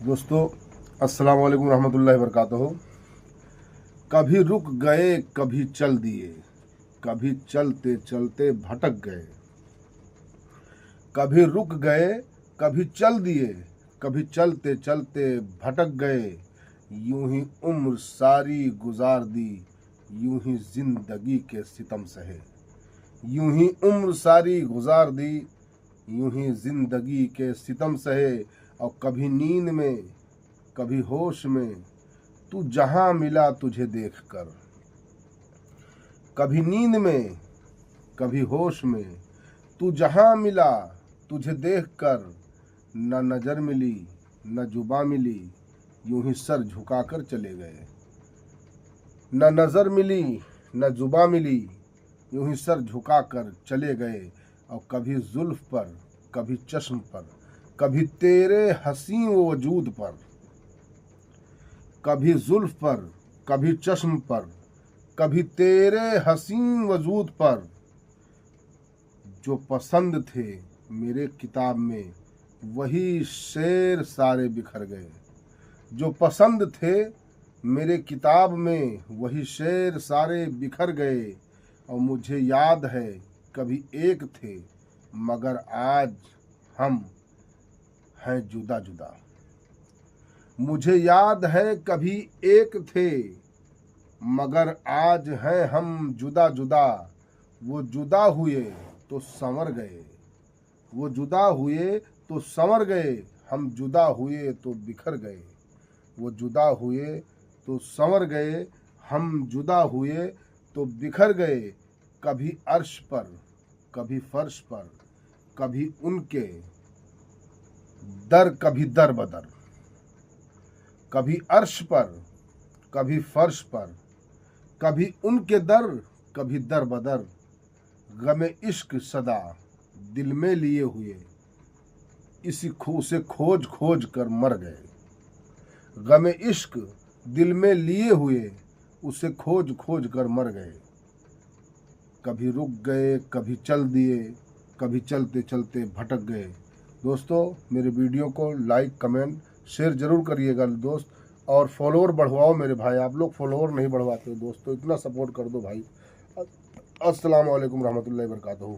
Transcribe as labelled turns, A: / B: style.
A: दोस्तों अस्सलाम वालेकुम रहमतुल्लाहि वबरकातुहू। कभी रुक गए कभी चल दिए, कभी चलते चलते भटक गए। कभी रुक गए कभी चल दिए, कभी चलते चलते भटक गए। यूं ही उम्र सारी गुजार दी, यूं ही जिंदगी के सितम सहे। यूं ही उम्र सारी गुजार दी, यूं ही जिंदगी के सितम सहे। और कभी नींद में कभी होश में तू जहां मिला तुझे देखकर। कभी नींद में कभी होश में तू जहां मिला तुझे देखकर। न नजर मिली न जुबा मिली, यूं ही सर झुकाकर चले गए। न नजर मिली न जुबा मिली, यूं ही सर झुकाकर चले गए। और कभी जुल्फ पर कभी चश्म पर, कभी तेरे हसीं वजूद पर। कभी जुल्फ पर कभी चश्म पर, कभी तेरे हसीं वजूद पर। जो पसंद थे मेरे किताब में वही शेर सारे बिखर गए। जो पसंद थे मेरे किताब में वही शेर सारे बिखर गए। और मुझे याद है कभी एक थे मगर आज हम हैं जुदा जुदा। मुझे याद है कभी एक थे मगर आज हैं हम जुदा जुदा। वो जुदा हुए तो संवर गए, वो जुदा हुए तो संवर गए। हम जुदा हुए तो बिखर गए, वो जुदा हुए तो संवर गए। हम जुदा हुए तो बिखर गए। कभी अर्श पर कभी फर्श पर, कभी उनके दर कभी दर बदर। कभी अर्श पर कभी फर्श पर, कभी उनके दर कभी दर बदर। गमे इश्क सदा दिल में लिए हुए, इसी से खोज खोज कर मर गए। गमे इश्क दिल में लिए हुए, उसे खोज खोज कर मर गए। कभी रुक गए कभी चल दिए, कभी चलते चलते भटक गए। दोस्तों मेरे वीडियो को लाइक कमेंट शेयर ज़रूर करिएगा दोस्त। और फॉलोअर बढ़वाओ मेरे भाई, आप लोग फॉलोअर नहीं बढ़वाते दोस्तों, इतना सपोर्ट कर दो भाई। अस्सलाम वालेकुम रहमतुल्लाहि वबरकातुहू।